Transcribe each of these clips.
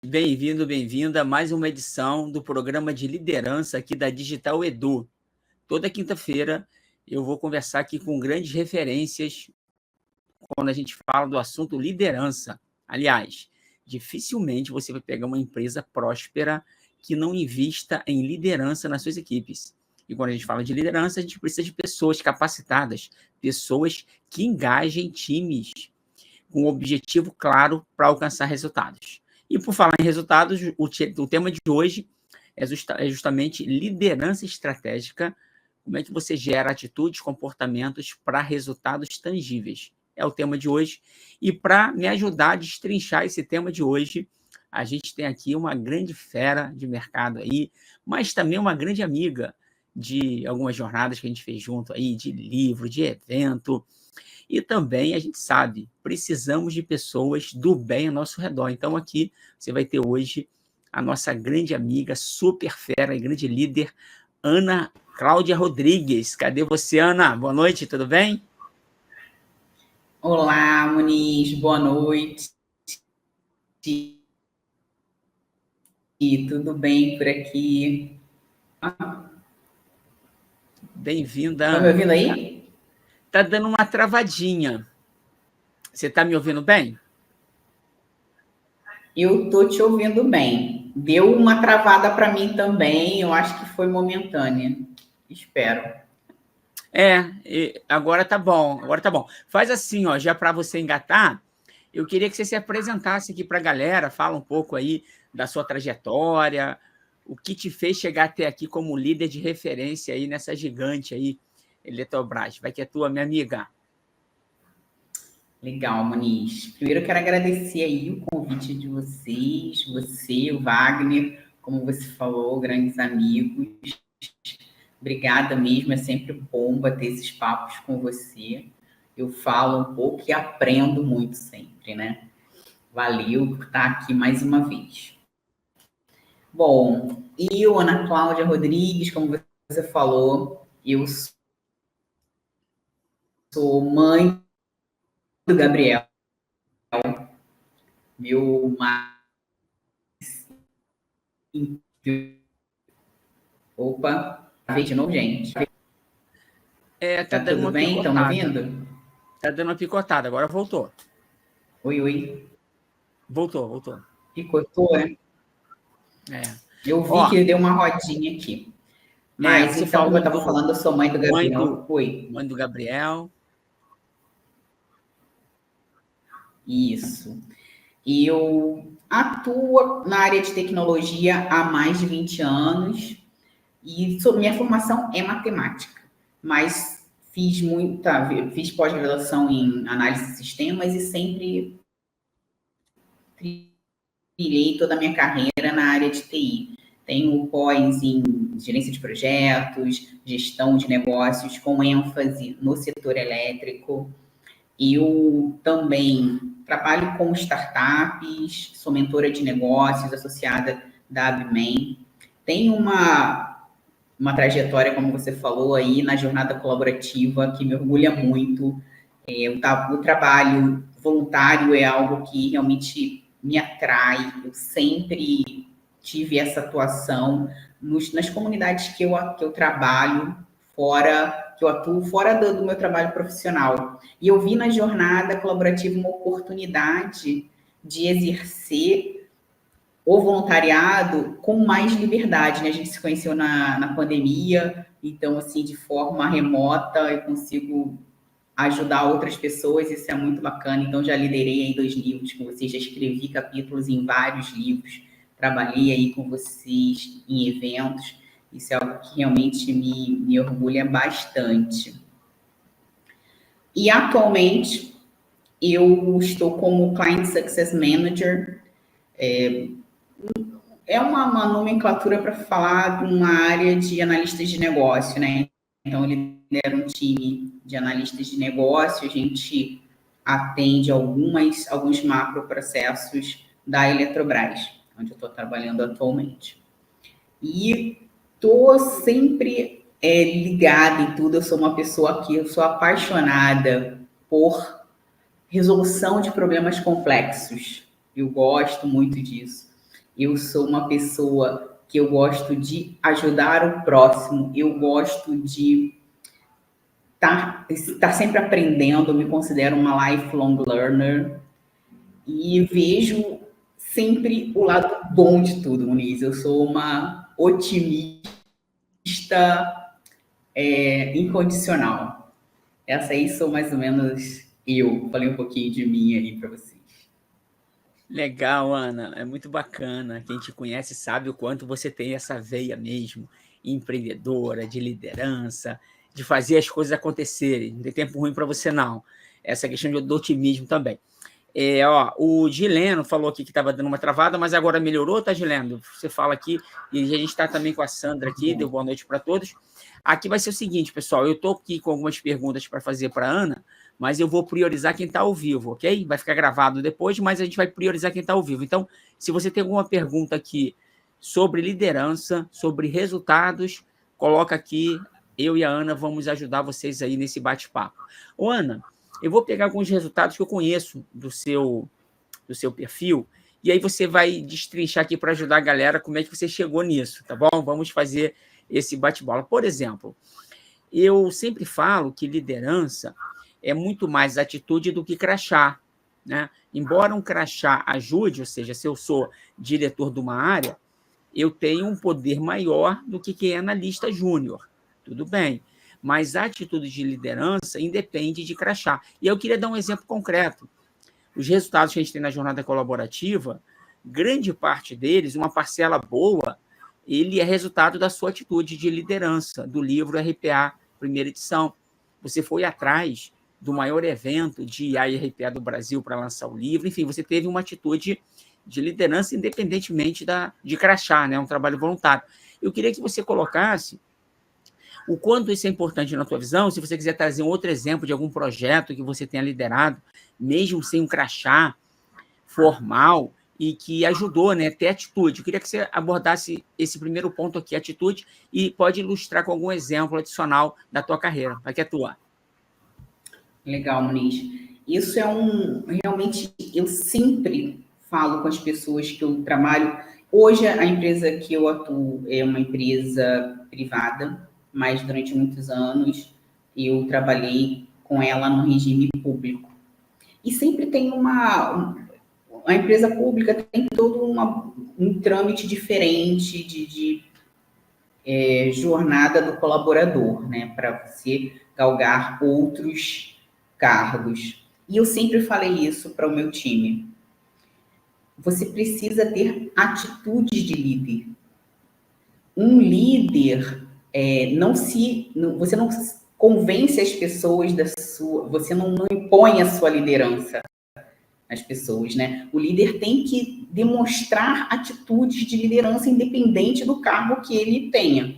Bem-vindo, bem-vinda a mais uma edição do programa de liderança aqui da Digital Edu. Toda quinta-feira eu vou conversar aqui com grandes referências quando a gente fala do assunto liderança. Aliás, dificilmente você vai pegar uma empresa próspera que não invista em liderança nas suas equipes. E quando a gente fala de liderança, a gente precisa de pessoas capacitadas, pessoas que engajem times com um objetivo claro para alcançar resultados. E por falar em resultados, o tema de hoje é justamente liderança estratégica. Como é que você gera atitudes, comportamentos para resultados tangíveis? É o tema de hoje. E para me ajudar a destrinchar esse tema de hoje, a gente tem aqui uma grande fera de mercado aí, mas também uma grande amiga de algumas jornadas que a gente fez junto aí, de livro, de evento. E também a gente sabe, precisamos de pessoas do bem ao nosso redor. Então aqui você vai ter hoje a nossa grande amiga, super fera e grande líder, Ana Cláudia Rodrigues. Cadê você, Ana? Boa noite, tudo bem? Olá, Muniz, boa noite. E tudo bem por aqui? Bem-vinda, Tá me Ana. ouvindo aí? Tá dando uma travadinha. Você tá me ouvindo bem? Eu tô te ouvindo bem. Deu uma travada para mim também, eu acho que foi momentânea. Espero. Agora tá bom, agora tá bom. Faz assim, ó, já para você engatar, eu queria que você se apresentasse aqui para a galera, fala um pouco aí da sua trajetória, o que te fez chegar até aqui como líder de referência aí nessa gigante aí, Eletrobras. Vai que é tua, minha amiga. Legal, Muniz. Primeiro eu quero agradecer aí o convite de vocês, você, o Wagner, como você falou, grandes amigos. Obrigada mesmo, é sempre bom bater esses papos com você. Eu falo um pouco e aprendo muito sempre, né? Valeu por estar aqui mais uma vez. Bom, eu, Ana Cláudia Rodrigues, como você falou, eu sou mãe do Gabriel, meu mais... Opa, vez de novo, gente. Tá Tá dando tudo uma bem? Estão me picotada. ouvindo? Tá dando uma picotada, agora voltou. Oi, oi. Voltou. Picotou, é? É. Eu vi Ó, que deu uma rodinha aqui. Mas você então, como eu falou estava falando, eu sou mãe do Gabriel. Oi. mãe do Gabriel. Isso. Eu atuo na área de tecnologia há mais de 20 anos e minha formação é matemática, mas fiz pós-graduação em análise de sistemas e sempre trilhei toda a minha carreira na área de TI. Tenho pós em gerência de projetos, gestão de negócios, com ênfase no setor elétrico. Eu também trabalho com startups, sou mentora de negócios associada da Abman. Tenho uma trajetória, como você falou aí, na jornada colaborativa, que me orgulha muito. O trabalho voluntário é algo que realmente me atrai. Eu sempre tive essa atuação nas comunidades que eu trabalho, que eu atuo fora do meu trabalho profissional. E eu vi na jornada colaborativa uma oportunidade de exercer o voluntariado com mais liberdade, né? A gente se conheceu na pandemia, então, assim, de forma remota, eu consigo ajudar outras pessoas, isso é muito bacana. Então, já liderei aí 2 livros com vocês, já escrevi capítulos em vários livros, trabalhei aí com vocês em eventos, isso é algo que realmente me orgulha bastante. E, atualmente, eu estou como Client Success Manager, é uma nomenclatura para falar de uma área de analistas de negócio, né? Então, ele lidera um time de analistas de negócio, a gente atende alguns macroprocessos da Eletrobras, onde eu estou trabalhando atualmente. E estou sempre ligada em tudo, eu sou uma pessoa que eu sou apaixonada por resolução de problemas complexos. Eu gosto muito disso. Eu sou uma pessoa que eu gosto de ajudar o próximo, eu gosto de estar sempre aprendendo, eu me considero uma lifelong learner e vejo sempre o lado bom de tudo, Muniz. Eu sou uma otimista incondicional. Essa aí sou mais ou menos eu. Falei um pouquinho de mim aí para vocês. Legal, Ana. É muito bacana. Quem te conhece sabe o quanto você tem essa veia mesmo, empreendedora, de liderança, de fazer as coisas acontecerem. Não tem tempo ruim para você, não. Essa questão do otimismo também. O Gileno falou aqui que estava dando uma travada, mas agora melhorou, tá, Gileno? Você fala aqui, e a gente está também com a Sandra aqui, deu boa noite para todos. Aqui vai ser o seguinte, pessoal, eu estou aqui com algumas perguntas para fazer para a Ana, mas eu vou priorizar quem está ao vivo, ok? Vai ficar gravado depois, mas a gente vai priorizar quem está ao vivo. Então, se você tem alguma pergunta aqui sobre liderança, sobre resultados, coloca aqui, eu e a Ana vamos ajudar vocês aí nesse bate-papo. Ô, Ana, eu vou pegar alguns resultados que eu conheço do seu perfil, e aí você vai destrinchar aqui para ajudar a galera como é que você chegou nisso, tá bom? Vamos fazer esse bate-bola. Por exemplo, eu sempre falo que liderança é muito mais atitude do que crachá, né? Embora um crachá ajude, ou seja, se eu sou diretor de uma área, eu tenho um poder maior do que quem é analista júnior. Tudo bem. Mas a atitude de liderança independe de crachá. E eu queria dar um exemplo concreto. Os resultados que a gente tem na jornada colaborativa, grande parte deles, uma parcela boa, ele é resultado da sua atitude de liderança, do livro RPA, primeira edição. Você foi atrás do maior evento de IA e RPA do Brasil para lançar o livro, enfim, você teve uma atitude de liderança independentemente de crachá, né? Um trabalho voluntário. Eu queria que você colocasse o quanto isso é importante na tua visão, se você quiser trazer um outro exemplo de algum projeto que você tenha liderado, mesmo sem um crachá formal, e que ajudou, né, a ter atitude. Eu queria que você abordasse esse primeiro ponto aqui, atitude, e pode ilustrar com algum exemplo adicional da tua carreira. Vai que é tua. Legal, Muniz. Isso é realmente, eu sempre falo com as pessoas que eu trabalho. Hoje, a empresa que eu atuo é uma empresa privada, mas durante muitos anos eu trabalhei com ela no regime público. E sempre tem a empresa pública tem todo um trâmite diferente de jornada do colaborador, né, para você galgar outros cargos. E eu sempre falei isso para o meu time. Você precisa ter atitudes de líder. Um líder você não convence as pessoas você não impõe a sua liderança às pessoas, né? O líder tem que demonstrar atitudes de liderança independente do cargo que ele tenha.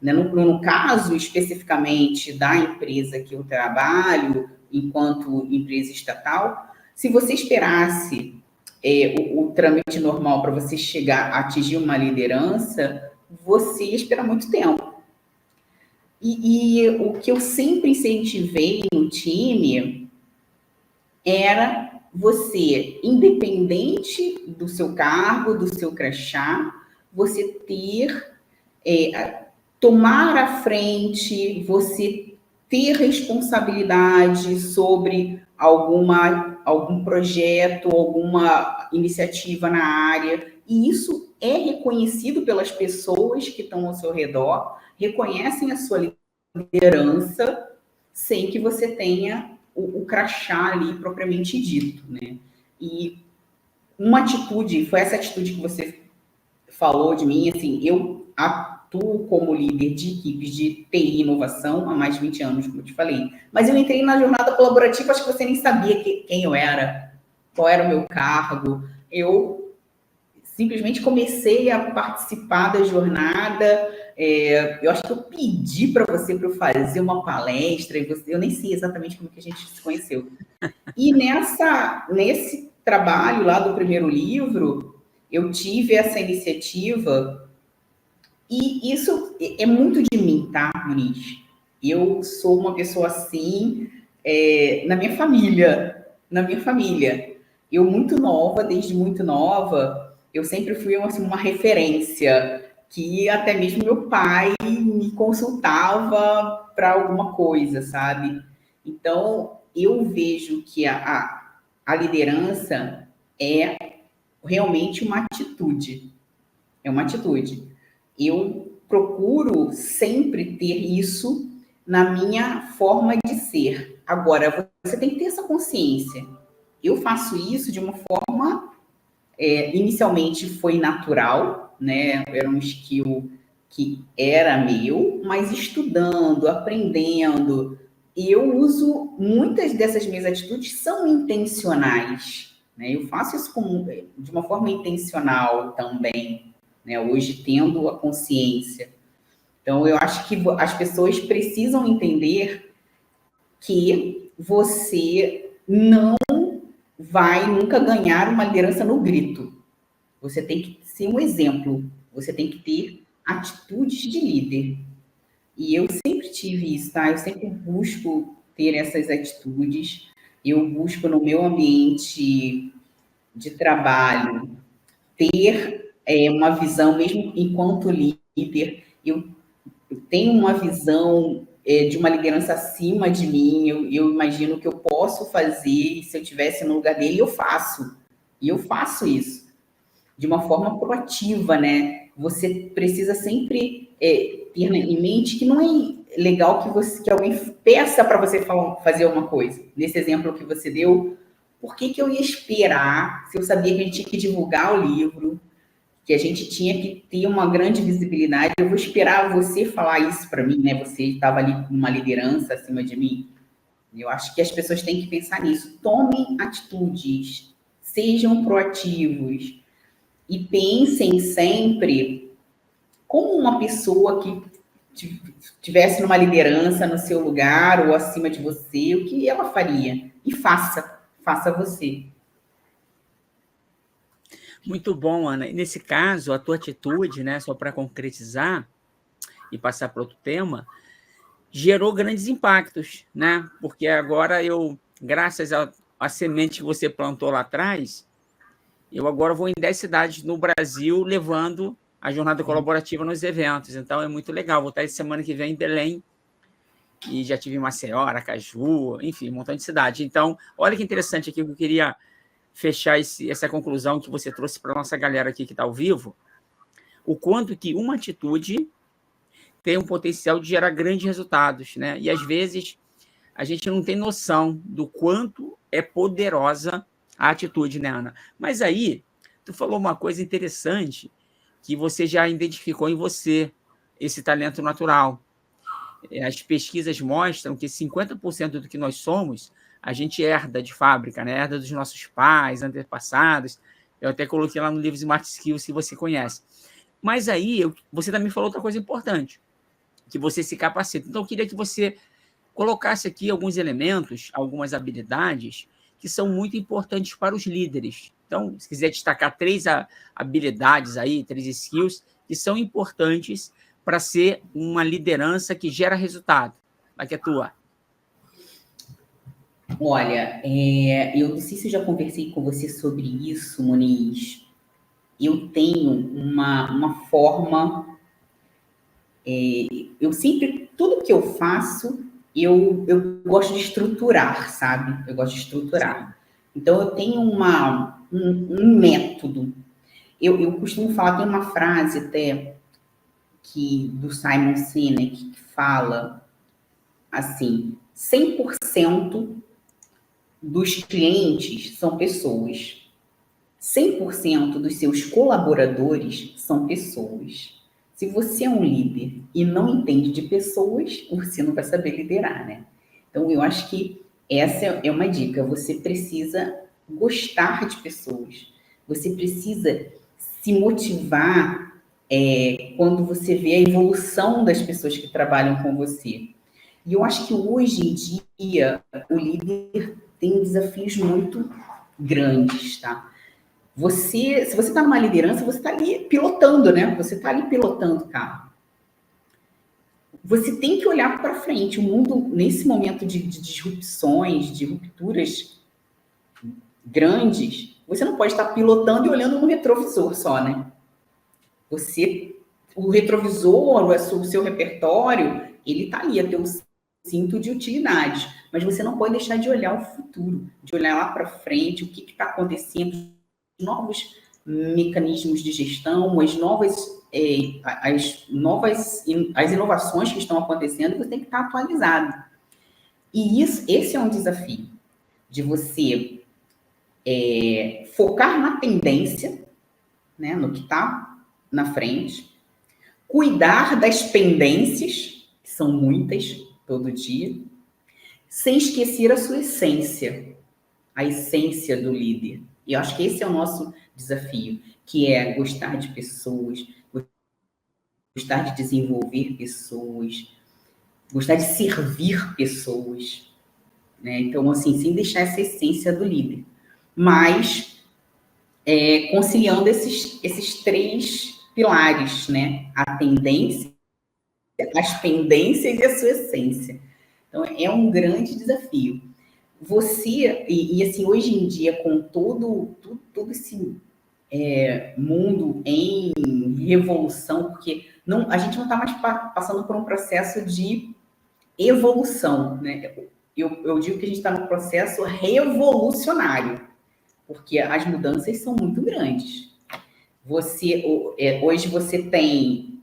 Né? No caso, especificamente, da empresa que eu trabalho, enquanto empresa estatal, se você esperasse o trâmite normal para você chegar a atingir uma liderança, você ia esperar muito tempo. E o que eu sempre incentivei no time era você, independente do seu cargo, do seu crachá, você tomar a frente, você ter responsabilidade sobre algum projeto, alguma iniciativa na área, e isso é reconhecido pelas pessoas que estão ao seu redor, reconhecem a sua liderança, sem que você tenha o crachá ali propriamente dito, né? E uma atitude, foi essa atitude que você falou de mim, assim, eu atuo como líder de equipes de TI e inovação há mais de 20 anos, como eu te falei. Mas eu entrei na jornada colaborativa, acho que você nem sabia quem eu era, qual era o meu cargo. Eu simplesmente comecei a participar da jornada. Eu acho que eu pedi para você para eu fazer uma palestra, e eu nem sei exatamente como que a gente se conheceu. E nesse trabalho lá do primeiro livro, eu tive essa iniciativa, e isso é muito de mim, tá, Muniz? Eu sou uma pessoa assim, na minha família. Eu muito nova, desde muito nova, eu sempre fui assim, uma referência, que até mesmo meu pai me consultava para alguma coisa, sabe? Então, eu vejo que a liderança é realmente uma atitude. É uma atitude. Eu procuro sempre ter isso na minha forma de ser. Agora, você tem que ter essa consciência. Eu faço isso de uma forma, inicialmente foi natural, né? Era um skill que era meu, mas estudando, aprendendo, eu uso muitas dessas minhas atitudes são intencionais, né? Eu faço isso de uma forma intencional também, né? Hoje tendo a consciência. Então, eu acho que as pessoas precisam entender que você não vai nunca ganhar uma liderança no grito. Você tem que ser um exemplo. Você tem que ter atitudes de líder. E eu sempre tive isso, tá? Eu sempre busco ter essas atitudes. Eu busco no meu ambiente de trabalho ter uma visão, mesmo enquanto líder, eu tenho uma visão de uma liderança acima de mim. Eu imagino que eu posso fazer, e se eu estivesse no lugar dele, eu faço. E eu faço isso de uma forma proativa, né? Você precisa sempre ter em mente que não é legal que alguém peça para você fazer uma coisa. Nesse exemplo que você deu, por que eu ia esperar se eu sabia que a gente tinha que divulgar o livro, que a gente tinha que ter uma grande visibilidade? Eu vou esperar você falar isso para mim, né? Você estava ali com uma liderança acima de mim. Eu acho que as pessoas têm que pensar nisso. Tomem atitudes, sejam proativos e pensem sempre como uma pessoa que tivesse numa liderança no seu lugar ou acima de você, o que ela faria. E faça você. Muito bom, Ana. E nesse caso, a tua atitude, né, só para concretizar e passar para outro tema, gerou grandes impactos, né? Porque agora graças à semente que você plantou lá atrás, eu agora vou em 10 cidades no Brasil levando a jornada colaborativa nos eventos. Então, é muito legal. Vou estar essa semana que vem em Belém e já tive em Maceió, Aracaju, enfim, um montão de cidade. Então, olha que interessante aqui que eu queria fechar essa conclusão que você trouxe para a nossa galera aqui que está ao vivo, o quanto que uma atitude tem um potencial de gerar grandes resultados, né? E, às vezes, a gente não tem noção do quanto é poderosa a atitude, né, Ana? Mas aí, tu falou uma coisa interessante que você já identificou em você, esse talento natural. As pesquisas mostram que 50% do que nós somos, a gente herda de fábrica, né? Herda dos nossos pais, antepassados. Eu até coloquei lá no livro Smart Skills, se você conhece. Mas aí, você também falou outra coisa importante, que você se capacita. Então, eu queria que você colocasse aqui alguns elementos, algumas habilidades que são muito importantes para os líderes. Então, se quiser destacar 3 habilidades aí, 3 skills que são importantes para ser uma liderança que gera resultado. Vai que é tua. Olha, eu não sei se eu já conversei com você sobre isso, Moniz. Eu tenho uma forma. Eu sempre, tudo que eu faço, eu gosto de estruturar, sabe? Eu gosto de estruturar. Então, eu tenho um método. Eu costumo falar, tem uma frase até do Simon Sinek que fala assim: 100% dos clientes são pessoas. 100% dos seus colaboradores são pessoas. Se você é um líder e não entende de pessoas, você não vai saber liderar, né? Então, eu acho que essa é uma dica. Você precisa gostar de pessoas. Você precisa se motivar quando você vê a evolução das pessoas que trabalham com você. E eu acho que hoje em dia o líder tem desafios muito grandes, tá? Se você está numa liderança, você está ali pilotando, né? Você está ali pilotando o carro. Você tem que olhar para frente. O mundo, nesse momento de disrupções, de rupturas grandes, você não pode estar pilotando e olhando no retrovisor só, né? O retrovisor, o seu repertório, ele está ali, é teu cinto de utilidades, mas você não pode deixar de olhar o futuro, de olhar lá para frente, o que está acontecendo, novos mecanismos de gestão, as inovações que estão acontecendo, você tem que estar atualizado. E esse é um desafio, de você focar na tendência, né, no que está na frente, cuidar das pendências, que são muitas, todo dia, sem esquecer a sua essência, a essência do líder. E eu acho que esse é o nosso desafio, que é gostar de pessoas, gostar de desenvolver pessoas, gostar de servir pessoas, né? Então, assim, sem deixar essa essência do líder, mas conciliando esses três pilares, né? A tendência, as pendências e a sua essência. Então, é um grande desafio. Você, assim, hoje em dia, com todo esse mundo em revolução, porque a gente não está mais passando por um processo de evolução, né? Eu digo que a gente está num processo revolucionário, porque as mudanças são muito grandes. Hoje você tem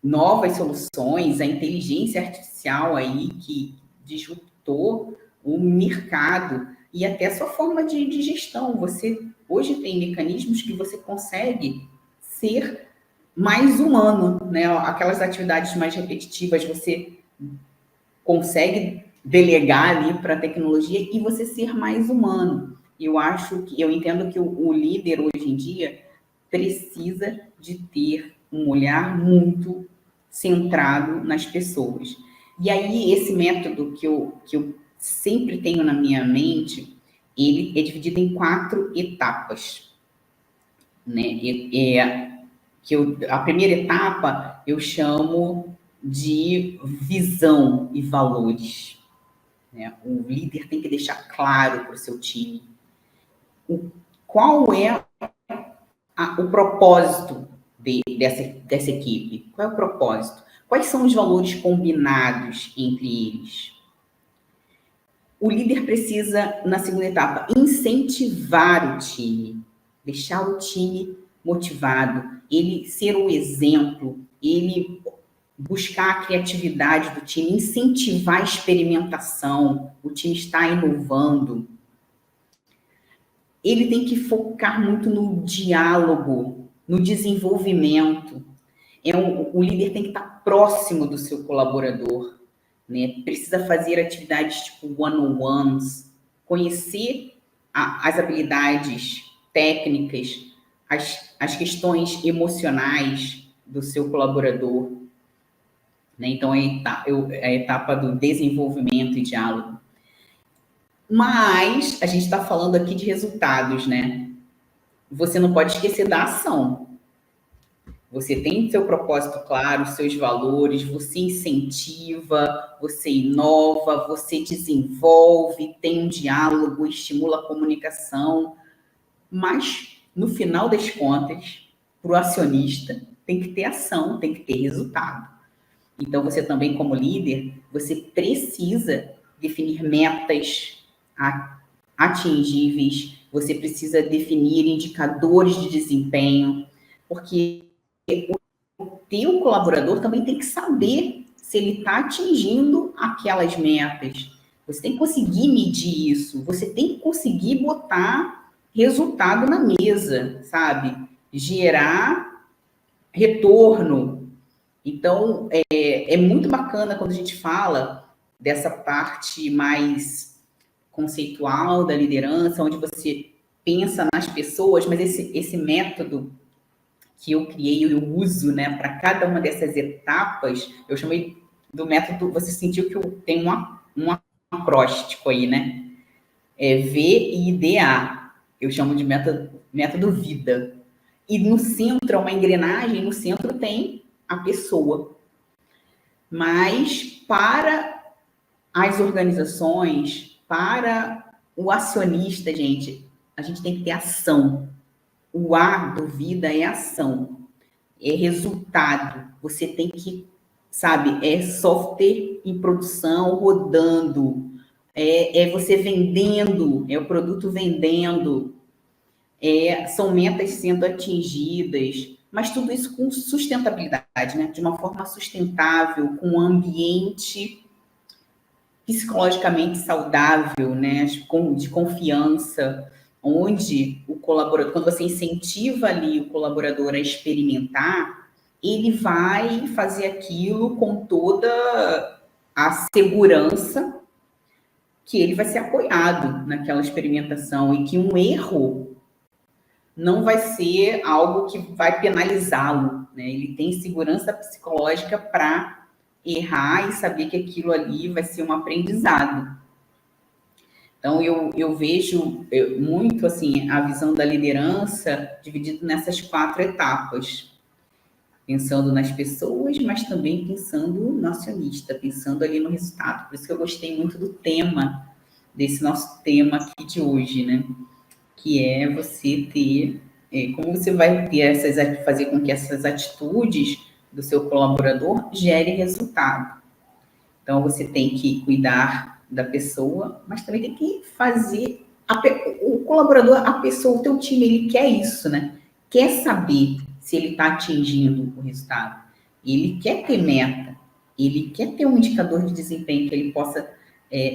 novas soluções, a inteligência artificial aí que disruptou o mercado e até a sua forma de gestão. Você hoje tem mecanismos que você consegue ser mais humano, né? Aquelas atividades mais repetitivas, você consegue delegar ali para a tecnologia e você ser mais humano. Eu entendo que o líder hoje em dia precisa de ter um olhar muito centrado nas pessoas. E aí, esse método que eu sempre tenho na minha mente, ele é dividido em 4 etapas, né? A primeira etapa eu chamo de visão e valores, né? O líder tem que deixar claro para o seu time qual é o propósito dessa equipe. Qual é o propósito? Quais são os valores combinados entre eles? O líder precisa, na segunda etapa, incentivar o time, deixar o time motivado, ele ser o exemplo, ele buscar a criatividade do time, incentivar a experimentação, o time está inovando. Ele tem que focar muito no diálogo, no desenvolvimento. O líder tem que estar próximo do seu colaborador, né? Precisa fazer atividades tipo one-on-ones, conhecer as habilidades técnicas, as questões emocionais do seu colaborador, né? Então, é a etapa do desenvolvimento e diálogo. Mas a gente está falando aqui de resultados, né? Você não pode esquecer da ação. Você tem seu propósito claro, seus valores, você incentiva, você inova, você desenvolve, tem um diálogo, estimula a comunicação. Mas, no final das contas, para o acionista, tem que ter ação, tem que ter resultado. Então, você também, como líder, você precisa definir metas atingíveis, você precisa definir indicadores de desempenho, porque o teu colaborador também tem que saber se ele está atingindo aquelas metas. Você tem que conseguir medir isso, você tem que conseguir botar resultado na mesa, sabe? Gerar retorno. Então, é muito bacana quando a gente fala dessa parte mais conceitual da liderança, onde você pensa nas pessoas, mas esse método que eu criei, eu uso, né, para cada uma dessas etapas, eu chamei do método, você sentiu que eu tenho um acróstico aí, né? VIDA. Eu chamo de método vida. E no centro, é uma engrenagem, no centro tem a pessoa. Mas para as organizações, para o acionista, gente, a gente tem que ter ação. O A do vida é ação, é resultado. Você tem que, sabe, é software em produção rodando, é você vendendo, é o produto vendendo, são metas sendo atingidas, mas tudo isso com sustentabilidade, né? De uma forma sustentável, com um ambiente psicologicamente saudável, né? De confiança, onde o colaborador, quando você incentiva ali o colaborador a experimentar, ele vai fazer aquilo com toda a segurança que ele vai ser apoiado naquela experimentação e que um erro não vai ser algo que vai penalizá-lo, né? Ele tem segurança psicológica para errar e saber que aquilo ali vai ser um aprendizado. Então, eu vejo muito assim a visão da liderança dividida nessas 4 etapas, pensando nas pessoas, mas também pensando no acionista, pensando ali no resultado. Por isso que eu gostei muito do tema, desse nosso tema aqui de hoje, né? Que é você ter, como você vai ter fazer com que essas atitudes do seu colaborador gerem resultado. Então, você tem que cuidar da pessoa, mas também tem que fazer o colaborador, a pessoa, o teu time, ele quer isso, né? Quer saber se ele está atingindo o resultado. Ele quer ter meta, ele quer ter um indicador de desempenho que ele possa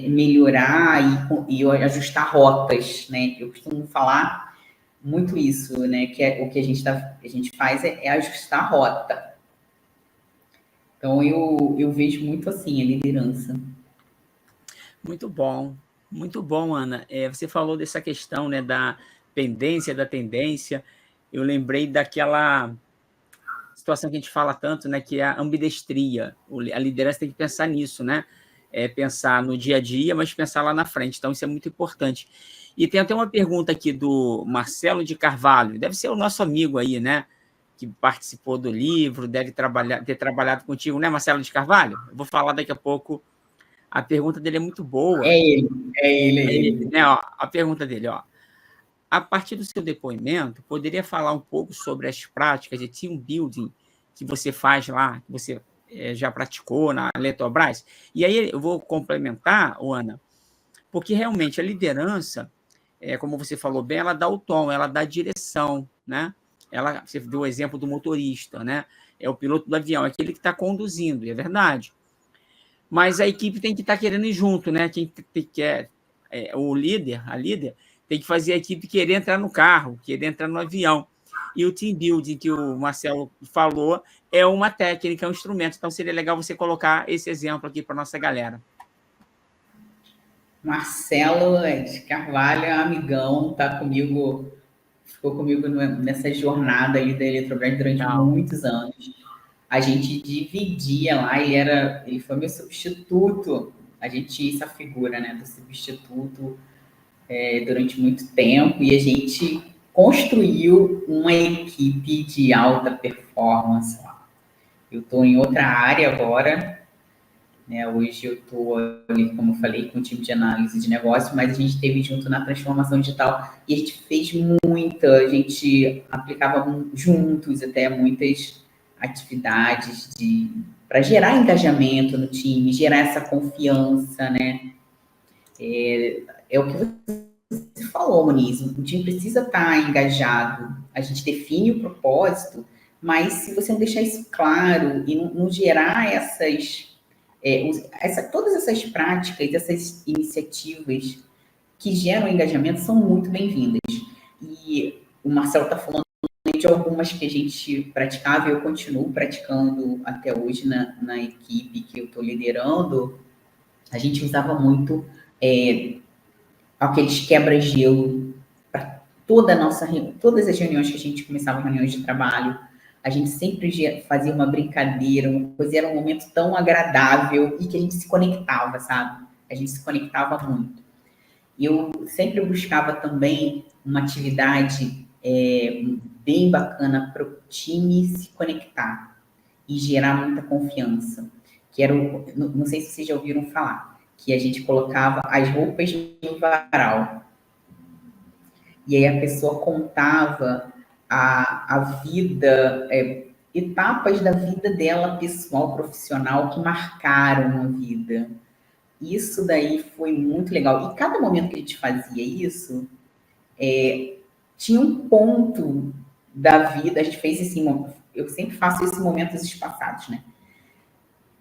melhorar e ajustar rotas, né? Eu costumo falar muito isso, né? Que o que a gente faz é ajustar a rota. Então, eu vejo muito assim a liderança. Muito bom, Ana. Você falou dessa questão, né, da tendência. Eu lembrei daquela situação que a gente fala tanto, né, que é a ambidestria. A liderança tem que pensar nisso, né? Pensar no dia a dia, mas pensar lá na frente. Então, isso é muito importante. E tem até uma pergunta aqui do Marcelo de Carvalho, deve ser o nosso amigo aí, né? Que participou do livro, deve ter trabalhado contigo, né, Marcelo de Carvalho? Eu vou falar daqui a pouco. A pergunta dele é muito boa. É ele, é ele. Né, ó, a pergunta dele, ó. A partir do seu depoimento, poderia falar um pouco sobre as práticas de team building que você faz lá, que você já praticou na Eletrobras? E aí eu vou complementar, Ana, porque realmente a liderança, como você falou bem, ela dá o tom, ela dá a direção, né? Você deu o exemplo do motorista, né? É o piloto do avião, é aquele que está conduzindo, é verdade. Mas a equipe tem que estar querendo ir junto, né? Quem quer, o líder, a líder, tem que fazer a equipe querer entrar no carro, querer entrar no avião. E o team building que o Marcelo falou é uma técnica, é um instrumento. Então, seria legal você colocar esse exemplo aqui para a nossa galera. Marcelo de Carvalho é um amigão, tá comigo, ficou comigo nessa jornada aí da Eletrobras durante muitos anos. A gente dividia lá, ele foi meu substituto. A gente tinha essa figura, né, do substituto durante muito tempo e a gente construiu uma equipe de alta performance lá. Eu estou em outra área agora, né? Hoje eu estou ali, como eu falei, com o time de análise de negócio, mas a gente esteve junto na transformação digital e a gente fez a gente aplicava juntos até muitas atividades para gerar engajamento no time, gerar essa confiança, né? É o que você falou, Moniz, o time precisa estar engajado, a gente define o propósito, mas se você não deixar isso claro e não gerar todas essas práticas, essas iniciativas que geram engajamento são muito bem-vindas. E o Marcelo está falando de algumas que a gente praticava e eu continuo praticando até hoje na equipe que eu estou liderando. A gente usava muito aqueles quebra-gelo para todas as reuniões que a gente começava, reuniões de trabalho, a gente sempre fazia uma brincadeira, uma coisa, era um momento tão agradável e que a gente se conectava, sabe? A gente se conectava muito. E eu sempre buscava também uma atividade bem bacana para o time se conectar e gerar muita confiança. Que era não sei se vocês já ouviram falar, que a gente colocava as roupas no varal. E aí a pessoa contava a vida, etapas da vida dela, pessoal, profissional, que marcaram a vida. Isso daí foi muito legal. E cada momento que a gente fazia isso, tinha um ponto da vida, a gente fez esse momento, eu sempre faço esses momentos espaçados, né?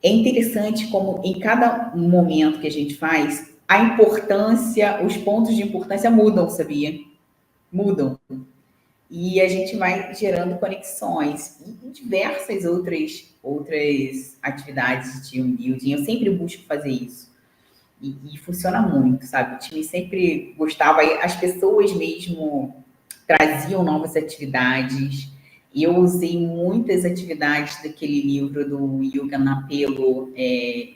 É interessante como em cada momento que a gente faz, a importância, os pontos de importância mudam, sabia? Mudam. E a gente vai gerando conexões e diversas outras atividades de team building. Eu sempre busco fazer isso. E funciona muito, sabe? O time sempre gostava, as pessoas mesmo traziam novas atividades. E eu usei muitas atividades daquele livro do Yoga Napelo,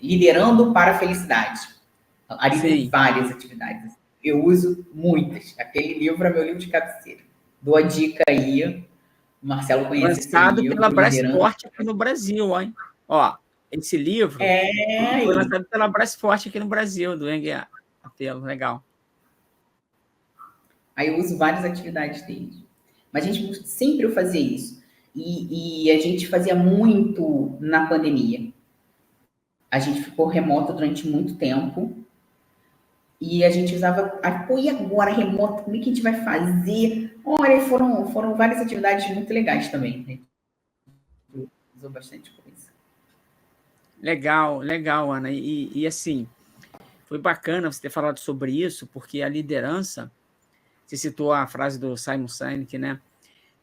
Liderando para a Felicidade. Ali tem Sim. várias atividades. Eu uso muitas. Aquele livro é meu livro de cabeceira. Dou a dica aí. O Marcelo conhece esse Lançado pela livro, Liderando. Brasport aqui no Brasil, hein? Ó, esse livro foi lançado pela Brasport aqui no Brasil, do Yoga Apelo. Legal. Aí eu uso várias atividades dele. Mas a gente sempre fazia isso. E a gente fazia muito na pandemia. A gente ficou remoto durante muito tempo. E a gente usava. Pô, e agora remoto? Como é que a gente vai fazer? Olha, foram várias atividades muito legais também. Né? Usou bastante coisa. Legal, legal, Ana. E assim, foi bacana você ter falado sobre isso, porque a liderança, você citou a frase do Simon Sinek, né?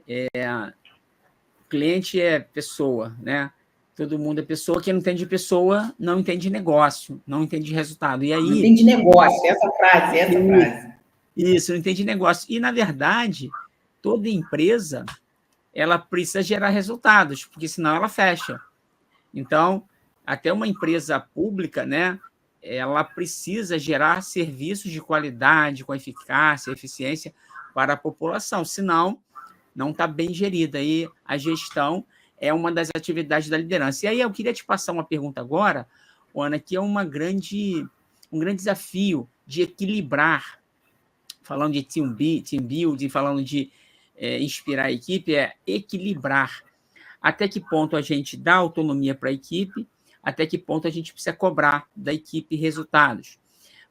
O cliente é pessoa, né? Todo mundo é pessoa, quem não entende pessoa não entende negócio, não entende resultado. E Não aí. tem de negócio, essa frase, essa frase. Isso, não entende negócio. E, na verdade, toda empresa ela precisa gerar resultados, porque senão ela fecha. Então, até uma empresa pública, né, ela precisa gerar serviços de qualidade, com eficácia, eficiência para a população, senão não está bem gerida. E a gestão é uma das atividades da liderança. E aí eu queria te passar uma pergunta agora, Ana, que é um grande desafio de equilibrar, falando de team building, falando de inspirar a equipe, é equilibrar até que ponto a gente dá autonomia para a equipe, até que ponto a gente precisa cobrar da equipe resultados.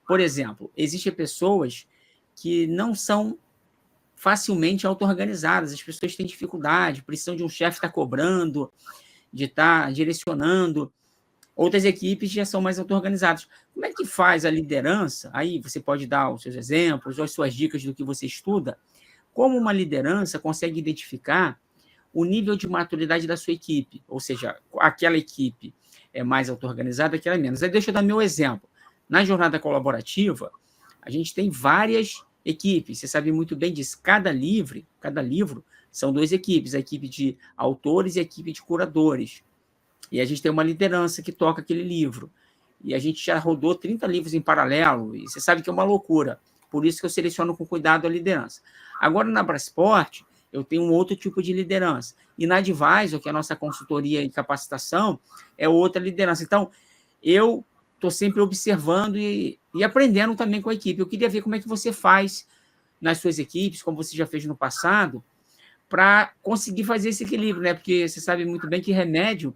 Por exemplo, existem pessoas que não são facilmente auto-organizadas, as pessoas têm dificuldade, precisam de um chefe estar cobrando, de estar direcionando. Outras equipes já são mais auto-organizadas. Como é que faz a liderança? Aí você pode dar os seus exemplos ou as suas dicas do que você estuda. Como uma liderança consegue identificar o nível de maturidade da sua equipe, ou seja, aquela equipe é mais auto-organizada, aquela é menos. Aí deixa eu dar meu exemplo. Na jornada colaborativa, a gente tem várias equipes, você sabe muito bem disso. Cada livro são duas equipes, a equipe de autores e a equipe de curadores. E a gente tem uma liderança que toca aquele livro. E a gente já rodou 30 livros em paralelo, e você sabe que é uma loucura. Por isso que eu seleciono com cuidado a liderança. Agora, na Brasport, eu tenho um outro tipo de liderança. E na Advisor, que é a nossa consultoria e capacitação, é outra liderança. Então, eu estou sempre observando e aprendendo também com a equipe. Eu queria ver como é que você faz nas suas equipes, como você já fez no passado, para conseguir fazer esse equilíbrio, né? Porque você sabe muito bem que remédio,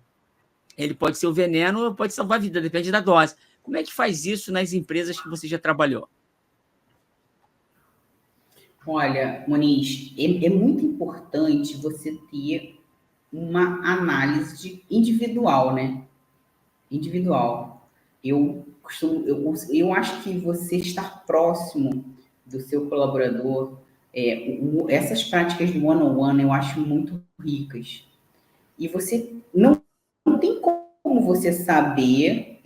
ele pode ser o veneno ou pode salvar a vida, depende da dose. Como é que faz isso nas empresas que você já trabalhou? Olha, Moniz, é muito importante você ter uma análise individual, né? Individual. Eu acho que você estar próximo do seu colaborador, essas práticas do one-on-one eu acho muito ricas. E você não tem como você saber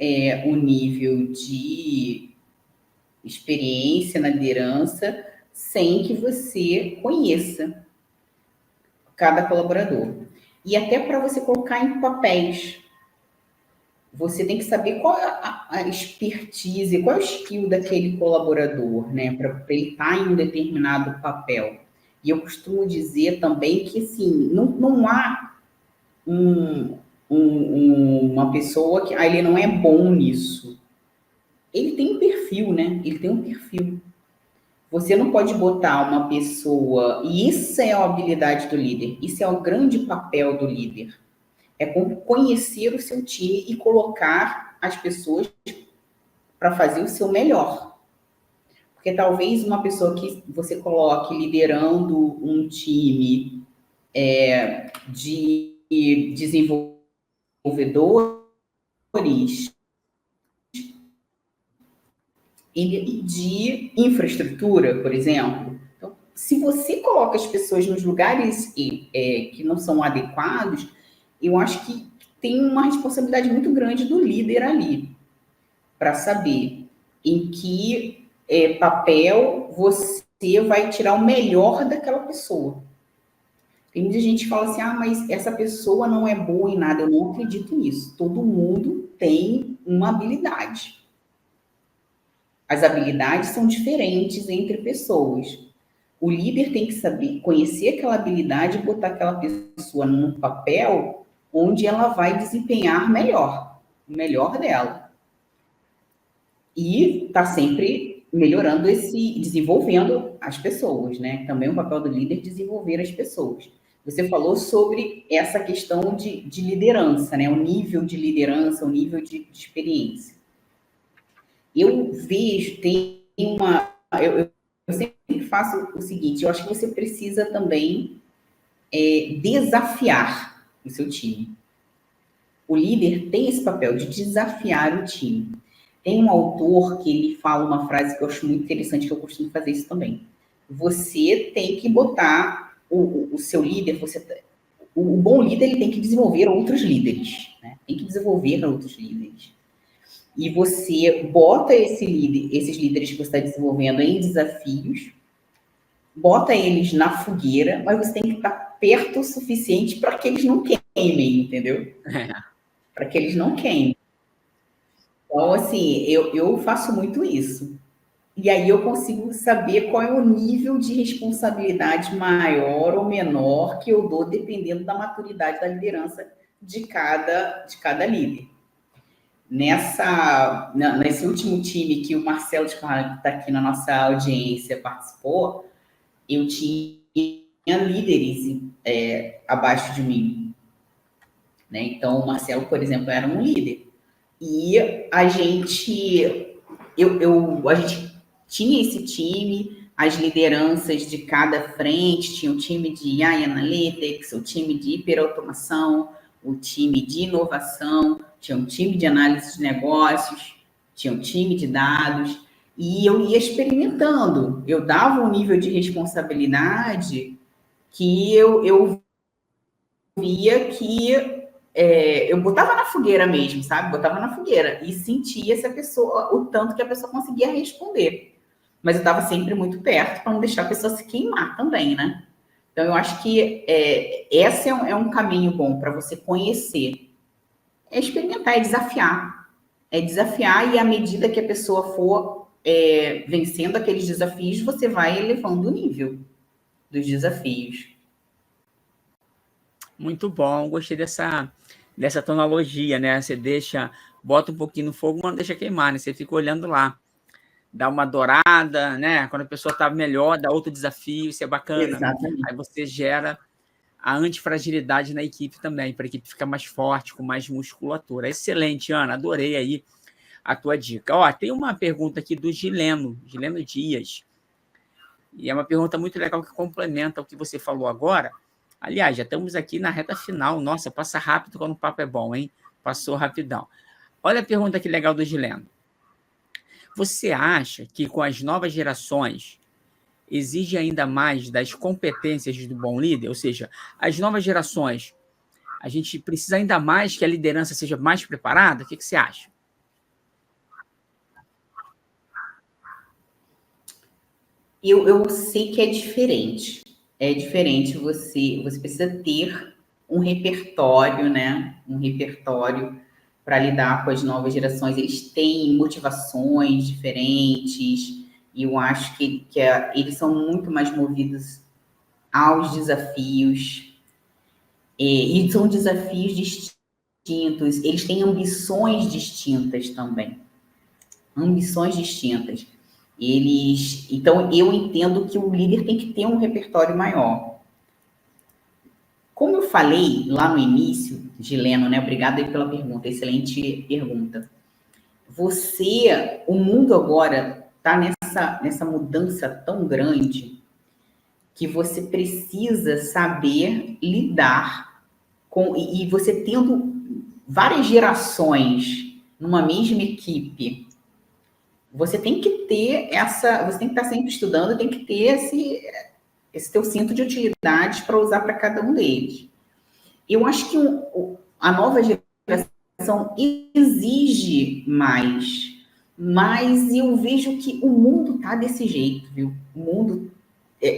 o nível de experiência na liderança sem que você conheça cada colaborador. E até para você colocar em papéis, você tem que saber qual é a expertise, qual é o skill daquele colaborador, né, para ele estar em um determinado papel. E eu costumo dizer também que, assim, não há uma pessoa que ele não é bom nisso. Ele tem um perfil, né? Ele tem um perfil. Você não pode botar uma pessoa, e isso é a habilidade do líder, isso é o grande papel do líder, é conhecer o seu time e colocar as pessoas para fazer o seu melhor. Porque talvez uma pessoa que você coloque liderando um time de desenvolvedores e de infraestrutura, por exemplo. Então, se você coloca as pessoas nos lugares que não são adequados, eu acho que tem uma responsabilidade muito grande do líder ali, para saber em que papel você vai tirar o melhor daquela pessoa. Tem muita gente que fala assim, mas essa pessoa não é boa em nada. Eu não acredito nisso. Todo mundo tem uma habilidade. As habilidades são diferentes entre pessoas. O líder tem que saber conhecer aquela habilidade e botar aquela pessoa num papel onde ela vai desempenhar melhor, o melhor dela. E está sempre melhorando desenvolvendo as pessoas, né? Também é um papel do líder desenvolver as pessoas. Você falou sobre essa questão de liderança, né? O nível de liderança, o nível de experiência. Eu vejo, eu sempre faço o seguinte, eu acho que você precisa também desafiar o seu time. O líder tem esse papel de desafiar o time. Tem um autor que ele fala uma frase que eu acho muito interessante, que eu costumo fazer isso também. Você tem que botar o seu líder, o bom líder ele tem que desenvolver outros líderes, né? Tem que desenvolver outros líderes. E você bota esses líderes que você está desenvolvendo em desafios, bota eles na fogueira, mas você tem que estar perto o suficiente para que eles não queimem, entendeu? Para que eles não queimem. Então, assim, eu faço muito isso. E aí eu consigo saber qual é o nível de responsabilidade maior ou menor que eu dou, dependendo da maturidade da liderança de cada líder. Nesse último time que o Marcelo de Carvalho, que está aqui na nossa audiência, participou, eu tinha líderes abaixo de mim. Né? Então, o Marcelo, por exemplo, era um líder. E a gente tinha esse time, as lideranças de cada frente, tinha o time de AI Analytics, o time de hiperautomação, o time de inovação, tinha um time de análise de negócios, tinha um time de dados, e eu ia experimentando. Eu dava um nível de responsabilidade que eu via que eu botava na fogueira mesmo, sabe? Botava na fogueira e sentia se a pessoa, o tanto que a pessoa conseguia responder. Mas eu estava sempre muito perto para não deixar a pessoa se queimar também, né? Então, eu acho que esse é um caminho bom para você conhecer. É experimentar, é desafiar. É desafiar e à medida que a pessoa for vencendo aqueles desafios, você vai elevando o nível dos desafios. Muito bom, gostei dessa analogia, né? Você bota um pouquinho no fogo, mas não deixa queimar, né? Você fica olhando lá, dá uma dourada, né? Quando a pessoa está melhor, dá outro desafio, isso é bacana. Exatamente. Aí você gera a antifragilidade na equipe também, para a equipe ficar mais forte, com mais musculatura. Excelente, Ana, adorei aí a tua dica. Ó, tem uma pergunta aqui do Gileno Dias, e é uma pergunta muito legal que complementa o que você falou agora. Aliás, já estamos aqui na reta final. Nossa, passa rápido quando o papo é bom, hein? Passou rapidão. Olha a pergunta que legal do Gileno. Você acha que com as novas gerações exige ainda mais das competências do bom líder? Ou seja, as novas gerações, a gente precisa ainda mais que a liderança seja mais preparada? O que você acha? Eu sei que é diferente. É diferente, você precisa ter um repertório, né? Um repertório para lidar com as novas gerações. Eles têm motivações diferentes, e eu acho que eles são muito mais movidos aos desafios. E são desafios distintos, eles têm ambições distintas também. Ambições distintas. Então, eu entendo que o líder tem que ter um repertório maior. Como eu falei lá no início, Gileno, né? Obrigada aí pela pergunta, excelente pergunta. O mundo agora está nessa mudança tão grande que você precisa saber lidar com... E você tendo várias gerações numa mesma equipe, você tem que ter você tem que estar sempre estudando, tem que ter esse teu cinto de utilidades para usar para cada um deles. Eu acho que a nova geração exige mais, mas eu vejo que o mundo está desse jeito, viu? O mundo,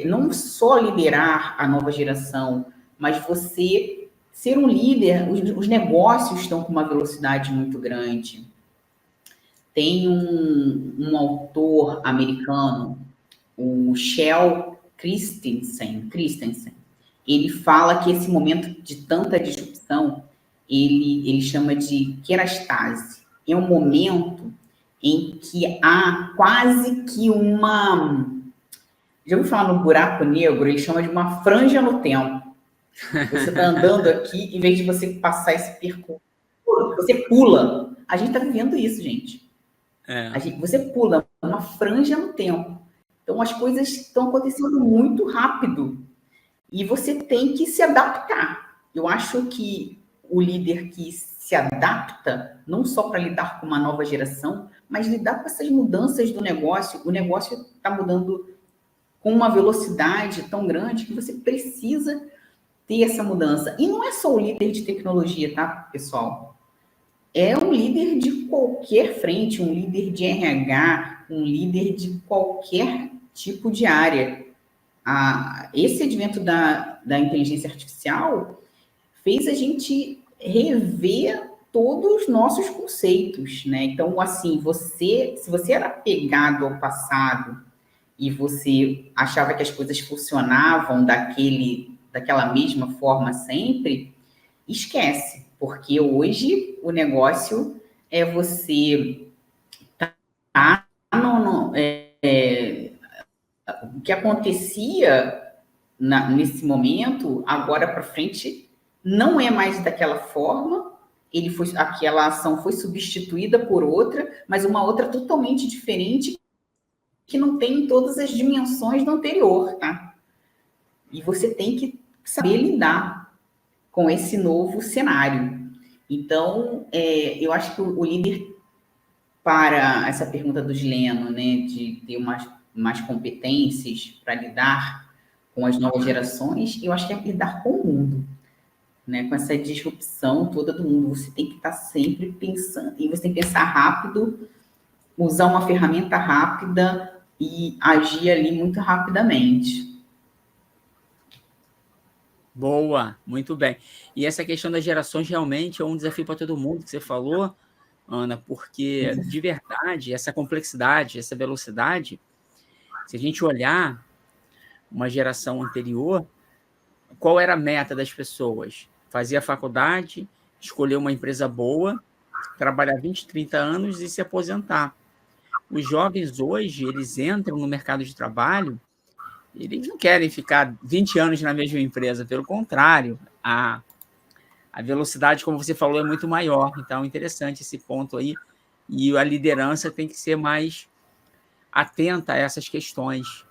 não só liderar a nova geração, mas você ser um líder, os negócios estão com uma velocidade muito grande. Tem um autor americano, o Shel Christensen, ele fala que esse momento de tanta disrupção, ele chama de kerastase. É um momento em que há quase que já ouviu falar no buraco negro? Ele chama de uma franja no tempo. Você está andando aqui, em vez de você passar esse percurso, você pula. A gente está vivendo isso, gente. Você pula uma franja no tempo. Então, as coisas estão acontecendo muito rápido. E você tem que se adaptar. Eu acho que o líder que se adapta, não só para lidar com uma nova geração, mas lidar com essas mudanças do negócio. O negócio está mudando com uma velocidade tão grande que você precisa ter essa mudança. E não é só o líder de tecnologia, tá, pessoal? É um líder de qualquer frente, um líder de RH, um líder de qualquer tipo de área. Esse advento da inteligência artificial fez a gente rever todos os nossos conceitos, né? Então, assim, se você era apegado ao passado e você achava que as coisas funcionavam daquela mesma forma sempre, esquece, porque hoje o negócio é você tá o que acontecia nesse momento, agora para frente, não é mais daquela forma. Aquela ação foi substituída por outra, mas uma outra totalmente diferente, que não tem todas as dimensões do anterior, tá? E você tem que saber lidar com esse novo cenário. Então, eu acho que o líder, para essa pergunta do Gileno, né, de ter mais competências para lidar com as novas gerações, eu acho que é lidar com o mundo, né, com essa disrupção toda do mundo. Você tem que estar sempre pensando, e você tem que pensar rápido, usar uma ferramenta rápida e agir ali muito rapidamente. Boa, muito bem. E essa questão das gerações realmente é um desafio para todo mundo que você falou, Ana, porque, de verdade, essa complexidade, essa velocidade, se a gente olhar uma geração anterior, qual era a meta das pessoas? Fazer a faculdade, escolher uma empresa boa, trabalhar 20, 30 anos e se aposentar. Os jovens hoje, eles entram no mercado de trabalho, eles não querem ficar 20 anos na mesma empresa, pelo contrário, a velocidade, como você falou, é muito maior. Então, interessante esse ponto aí. E a liderança tem que ser mais atenta a essas questões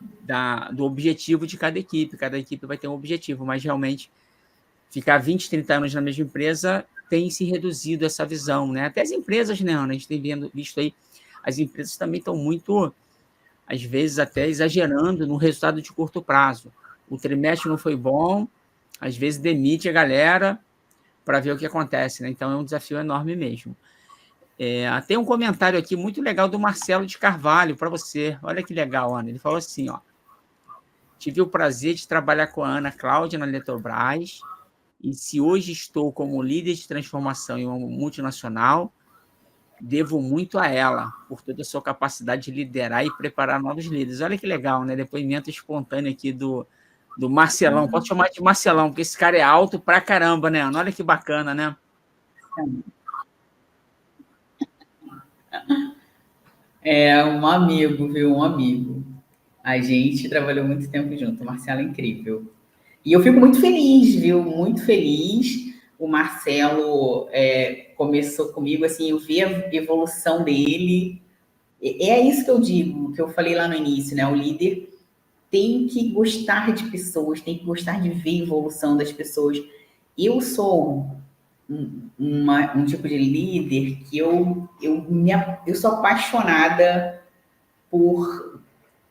do objetivo de cada equipe. Cada equipe vai ter um objetivo, mas realmente ficar 20, 30 anos na mesma empresa tem se reduzido essa visão, né? Até as empresas, né, Ana? A gente tem visto aí, as empresas também estão muito, às vezes, até exagerando no resultado de curto prazo. O trimestre não foi bom, às vezes demite a galera para ver o que acontece, né? Então, é um desafio enorme mesmo. Tem um comentário aqui muito legal do Marcelo de Carvalho para você. Olha que legal, Ana. Ele falou assim, ó: tive o prazer de trabalhar com a Ana Cláudia na Eletrobras, e se hoje estou como líder de transformação em uma multinacional, devo muito a ela, por toda a sua capacidade de liderar e preparar novos líderes. Olha que legal, né? Depoimento espontâneo aqui do Marcelão. Posso chamar de Marcelão, porque esse cara é alto pra caramba, né, Ana? Olha que bacana, né? É um amigo, viu? Um amigo. A gente trabalhou muito tempo junto. O Marcelo é incrível. E eu fico muito feliz, viu? Muito feliz. O Marcelo começou comigo, assim, eu vi a evolução dele. É isso que eu digo, que eu falei lá no início, né? O líder tem que gostar de pessoas, tem que gostar de ver a evolução das pessoas. Eu sou um tipo de líder que eu sou apaixonada por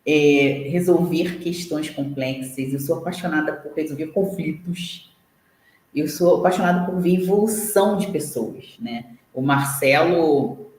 resolver questões complexas, eu sou apaixonada por resolver conflitos, eu sou apaixonada por ver evolução de pessoas, né? O Marcelo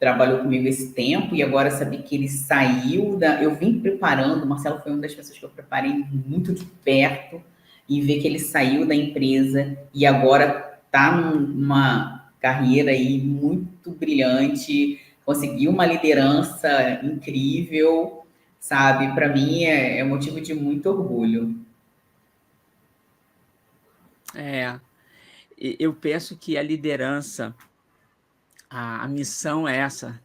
trabalhou comigo esse tempo e agora saber que ele saiu da... Eu vim preparando, o Marcelo foi uma das pessoas que eu preparei muito de perto e ver que ele saiu da empresa e agora está numa carreira aí muito brilhante, conseguiu uma liderança incrível, sabe? Para mim é motivo de muito orgulho. Eu penso que a liderança, a missão é essa,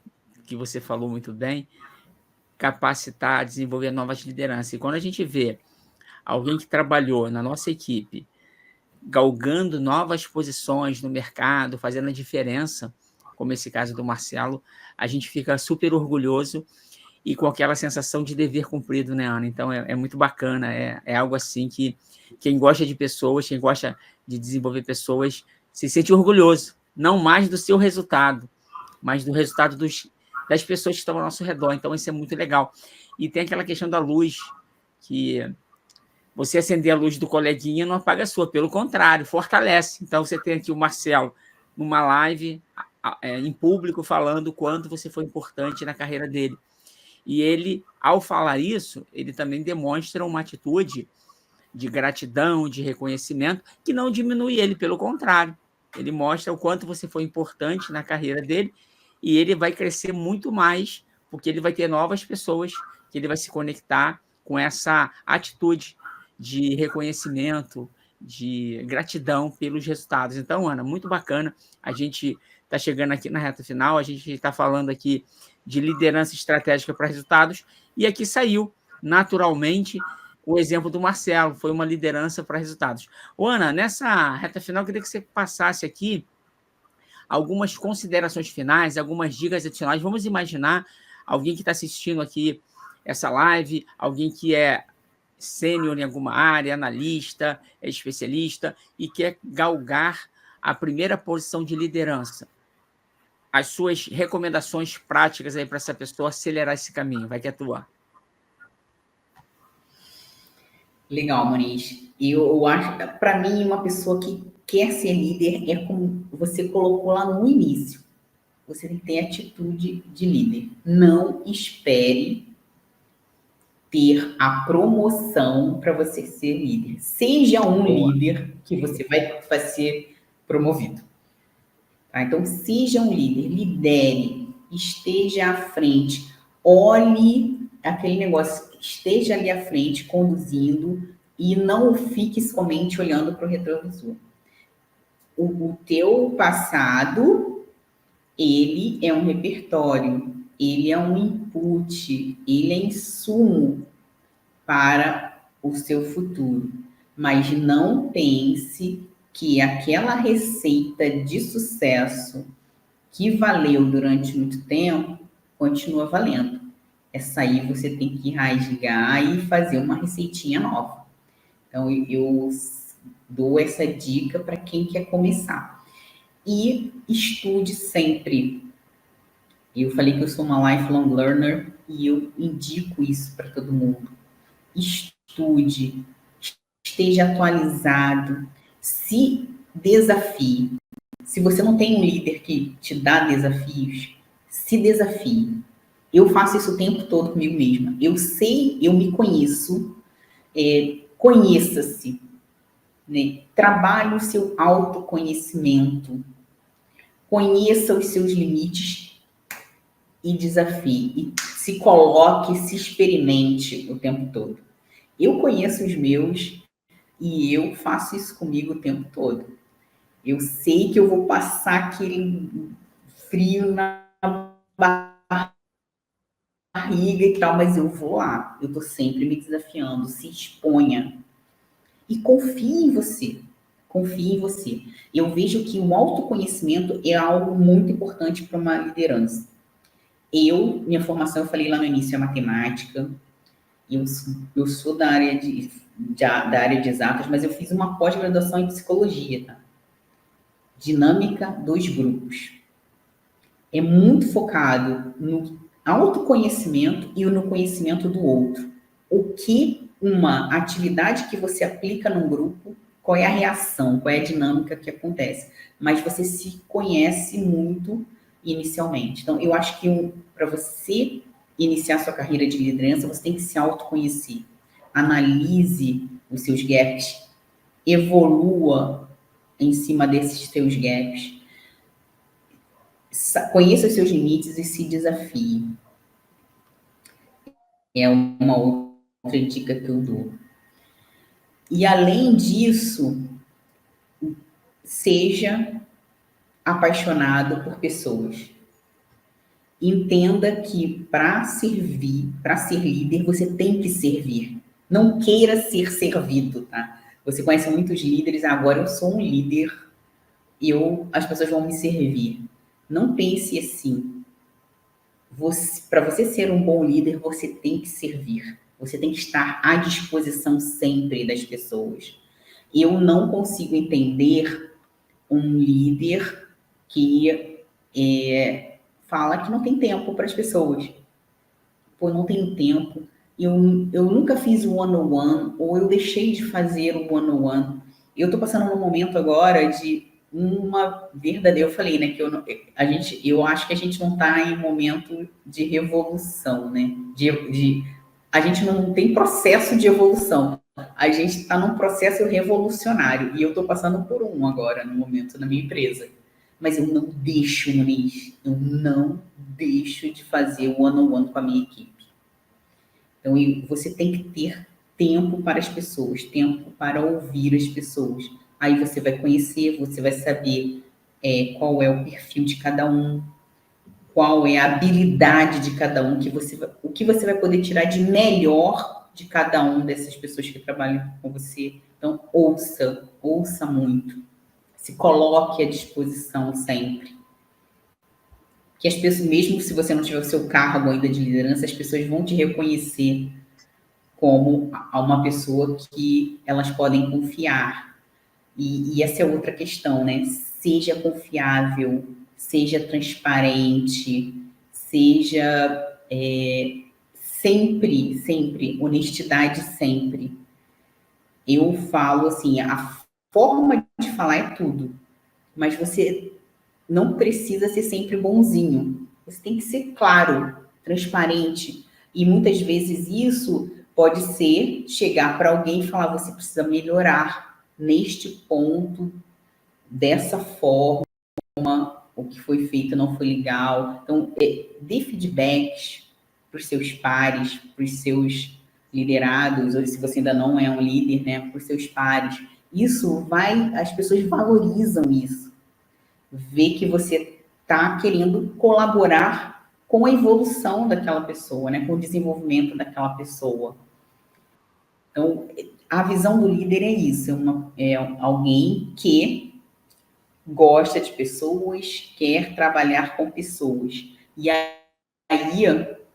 que você falou muito bem, capacitar, desenvolver novas lideranças. E quando a gente vê alguém que trabalhou na nossa equipe, galgando novas posições no mercado, fazendo a diferença, como esse caso do Marcelo, a gente fica super orgulhoso e com aquela sensação de dever cumprido, né, Ana? Então, é muito bacana, é algo assim que quem gosta de pessoas, quem gosta de desenvolver pessoas, se sente orgulhoso, não mais do seu resultado, mas do resultado das pessoas que estão ao nosso redor. Então, isso é muito legal. E tem aquela questão da luz, que você acender a luz do coleguinha não apaga a sua, pelo contrário, fortalece. Então, você tem aqui o Marcelo numa live em público falando o quanto você foi importante na carreira dele. E ele, ao falar isso, ele também demonstra uma atitude de gratidão, de reconhecimento, que não diminui ele, pelo contrário. Ele mostra o quanto você foi importante na carreira dele e ele vai crescer muito mais, porque ele vai ter novas pessoas que ele vai se conectar com essa atitude de reconhecimento, de gratidão pelos resultados. Então, Ana, muito bacana. A gente está chegando aqui na reta final, a gente está falando aqui de liderança estratégica para resultados, e aqui saiu naturalmente o exemplo do Marcelo, foi uma liderança para resultados. Ô, Ana, nessa reta final, eu queria que você passasse aqui algumas considerações finais, algumas dicas adicionais. Vamos imaginar alguém que está assistindo aqui essa live, alguém que é sênior em alguma área, analista, é especialista e quer galgar a primeira posição de liderança. As suas recomendações práticas aí para essa pessoa acelerar esse caminho, vai que é tua. Legal, Moniz. Eu acho, para mim, uma pessoa que quer ser líder é como você colocou lá no início. Você tem que ter atitude de líder. Não espere ter a promoção para você ser líder. Seja um líder que você vai ser promovido. Tá? Então, seja um líder, lidere, esteja à frente, olhe aquele negócio, esteja ali à frente, conduzindo, e não fique somente olhando para o retrovisor. O teu passado, ele é um repertório, ele é um input, ele é insumo para o seu futuro. Mas não pense que aquela receita de sucesso que valeu durante muito tempo continua valendo. Essa aí você tem que rasgar e fazer uma receitinha nova. Então, eu dou essa dica para quem quer começar. E estude sempre. Eu falei que eu sou uma lifelong learner e eu indico isso para todo mundo. Estude, esteja atualizado, se desafie. Se você não tem um líder que te dá desafios, se desafie. Eu faço isso o tempo todo comigo mesma. Eu sei, eu me conheço, conheça-se, né? Trabalhe o seu autoconhecimento, conheça os seus limites e desafie. E se coloque, se experimente o tempo todo. Eu conheço os meus e eu faço isso comigo o tempo todo. Eu sei que eu vou passar aquele frio na barriga, barriga e tal, mas eu vou lá. Eu tô sempre me desafiando. Se exponha. E confie em você. Confie em você. Eu vejo que o autoconhecimento é algo muito importante para uma liderança. Minha formação, eu falei lá no início, é matemática. Eu sou da área da área de exatas, mas eu fiz uma pós-graduação em psicologia, tá? Dinâmica dos grupos. É muito focado no autoconhecimento e no conhecimento do outro. O que uma atividade que você aplica num grupo, qual é a reação, qual é a dinâmica que acontece. Mas você se conhece muito inicialmente. Então, eu acho que para você iniciar sua carreira de liderança, você tem que se autoconhecer. Analise os seus gaps, evolua em cima desses seus gaps. Conheça os seus limites e se desafie. É uma outra dica que eu dou. E além disso, seja apaixonado por pessoas. Entenda que para servir, para ser líder, você tem que servir. Não queira ser servido, tá? Você conhece muitos líderes, agora eu sou um líder, as pessoas vão me servir. Não pense assim. Para você ser um bom líder, você tem que servir. Você tem que estar à disposição sempre das pessoas. Eu não consigo entender um líder que fala que não tem tempo para as pessoas. Pô, não tenho tempo. Eu nunca fiz o one-on-one, ou eu deixei de fazer o one-on-one. Eu estou passando num momento agora de uma verdadeira... Eu falei, né, que eu acho que a gente não está em momento de revolução, né? A gente não tem processo de evolução. A gente está num processo revolucionário. E eu estou passando por um agora, no momento, na minha empresa. Mas eu não deixo, Muniz, eu não deixo de fazer o one-on-one com a minha equipe. Então, você tem que ter tempo para as pessoas, tempo para ouvir as pessoas. Aí você vai conhecer, você vai saber qual é o perfil de cada um, qual é a habilidade de cada um, o que você vai poder tirar de melhor de cada um dessas pessoas que trabalham com você. Então, ouça muito. Se coloque à disposição sempre. Que as pessoas, mesmo se você não tiver o seu cargo ainda de liderança, as pessoas vão te reconhecer como uma pessoa que elas podem confiar. E essa é outra questão, né? Seja confiável, seja transparente, seja sempre, honestidade sempre. Eu falo assim, a forma de falar é tudo, mas você não precisa ser sempre bonzinho. Você tem que ser claro, transparente. E muitas vezes isso pode ser chegar para alguém e falar: você precisa melhorar neste ponto, dessa forma, o que foi feito não foi legal. Então, dê feedbacks para os seus pares, para os seus liderados, ou se você ainda não é um líder, né, para os seus pares. As pessoas valorizam isso. Ver que você está querendo colaborar com a evolução daquela pessoa, né? Com o desenvolvimento daquela pessoa. Então, a visão do líder é isso, é alguém que gosta de pessoas, quer trabalhar com pessoas. E aí